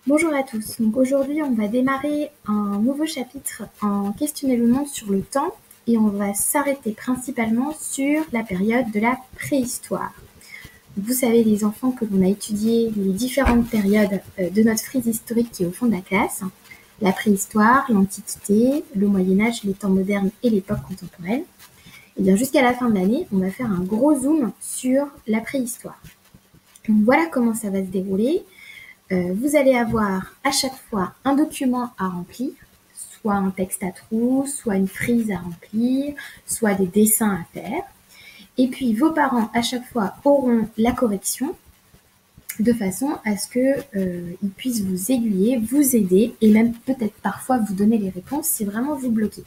Bonjour à tous. Donc aujourd'hui, on va démarrer un nouveau chapitre en questionner le monde sur le temps et on va s'arrêter principalement sur la période de la préhistoire. Vous savez, les enfants, que l'on a étudié les différentes périodes de notre frise historique qui est au fond de la classe. La préhistoire, l'Antiquité, le Moyen-Âge, les temps modernes et l'époque contemporaine. Et bien jusqu'à la fin de l'année, on va faire un gros zoom sur la préhistoire. Donc voilà comment ça va se dérouler. Vous allez avoir à chaque fois un document à remplir, soit un texte à trous, soit une frise à remplir, soit des dessins à faire. Et puis vos parents à chaque fois auront la correction de façon à ce qu'ils puissent vous aiguiller, vous aider et même peut-être parfois vous donner les réponses si vraiment vous bloquez.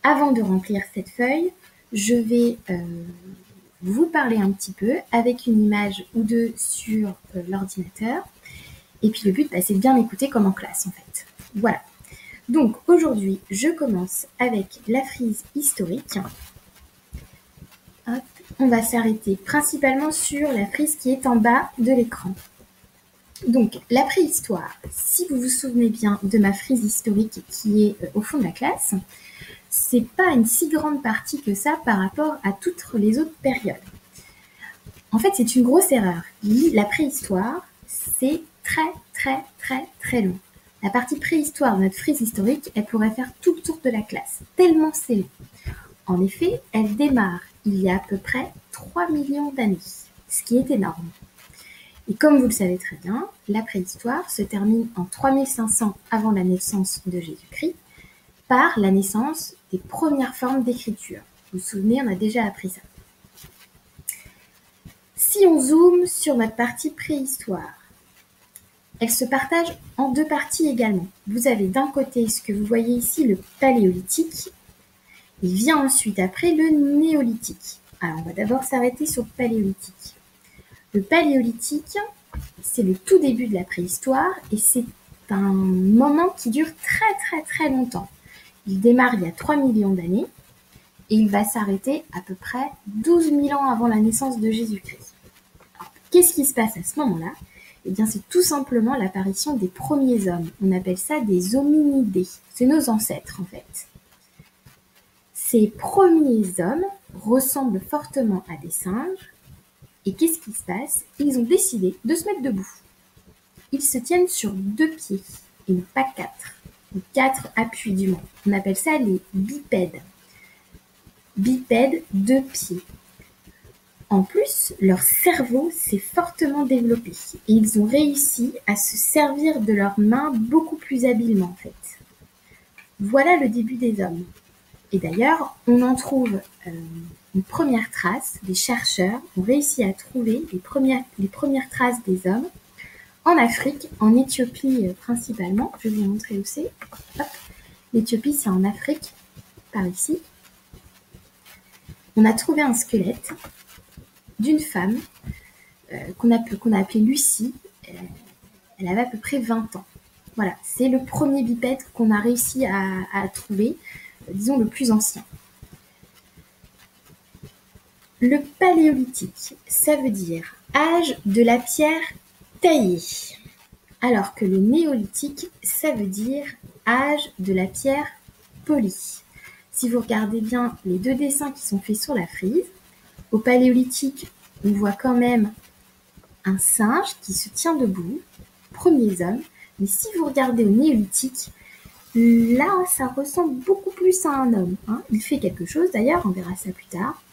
Avant de remplir cette feuille, je vais vous parler un petit peu avec une image ou deux sur l'ordinateur. Et puis le but, c'est de bien écouter comme en classe en fait. Voilà. Donc aujourd'hui, je commence avec la frise historique. Hop. On va s'arrêter principalement sur la frise qui est en bas de l'écran. Donc la préhistoire, si vous vous souvenez bien de ma frise historique qui est au fond de la classe, c'est pas une si grande partie que ça par rapport à toutes les autres périodes. En fait, c'est une grosse erreur. La préhistoire, c'est très long. La partie préhistoire de notre frise historique, elle pourrait faire tout le tour de la classe, tellement c'est long. En effet, elle démarre il y a à peu près 3 millions d'années, ce qui est énorme. Et comme vous le savez très bien, la préhistoire se termine en 3500 avant la naissance de Jésus-Christ par la naissance des premières formes d'écriture. Vous vous souvenez, on a déjà appris ça. Si on zoome sur notre partie préhistoire, elle se partage en deux parties également. Vous avez d'un côté ce que vous voyez ici, le paléolithique. Il vient ensuite après le néolithique. Alors on va d'abord s'arrêter sur le paléolithique. Le paléolithique, c'est le tout début de la préhistoire et c'est un moment qui dure très longtemps. Il démarre il y a 3 millions d'années et il va s'arrêter à peu près 12 000 ans avant la naissance de Jésus-Christ. Alors, qu'est-ce qui se passe à ce moment-là ? Eh bien, c'est tout simplement l'apparition des premiers hommes. On appelle ça des hominidés. C'est nos ancêtres, en fait. Ces premiers hommes ressemblent fortement à des singes. Et qu'est-ce qui se passe ? Ils ont décidé de se mettre debout. Ils se tiennent sur 2 pieds, et non pas 4. 4 appuis du moins. On appelle ça les bipèdes. Bipèdes 2 pieds. En plus, leur cerveau s'est fortement développé et ils ont réussi à se servir de leurs mains beaucoup plus habilement en fait. Voilà le début des hommes. Et d'ailleurs, on en trouve une première trace. Les chercheurs ont réussi à trouver les premières traces des hommes en Afrique, en Éthiopie principalement. Je vais vous montrer où c'est. L'Éthiopie, c'est en Afrique, par ici. On a trouvé un squelette d'une femme qu'on a appelée Lucie. Elle avait à peu près 20 ans. Voilà, c'est le premier bipède qu'on a réussi à trouver, disons le plus ancien. Le paléolithique, ça veut dire âge de la pierre taillée, alors que le néolithique, ça veut dire âge de la pierre polie. Si vous regardez bien les deux dessins qui sont faits sur la frise, au paléolithique, on voit quand même un singe qui se tient debout, premiers hommes, mais si vous regardez au néolithique, là, ça ressemble beaucoup plus à un homme. Il fait quelque chose, d'ailleurs, on verra ça plus tard.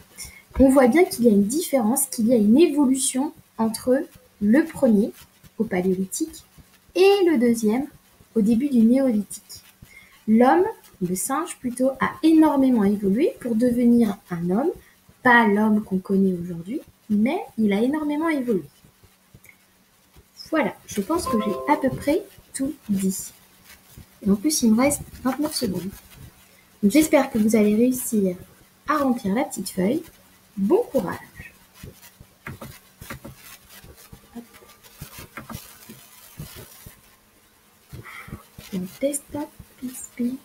On voit bien qu'il y a une différence, qu'il y a une évolution entre le premier, au paléolithique, et le deuxième, au début du néolithique. L'homme, le singe plutôt, a énormément évolué pour devenir un homme, pas l'homme qu'on connaît aujourd'hui, mais il a énormément évolué. Voilà, je pense que j'ai à peu près tout dit. Et en plus, il me reste 29 secondes. Donc, j'espère que vous allez réussir à remplir la petite feuille. Bon courage. Hop. Desktop, please.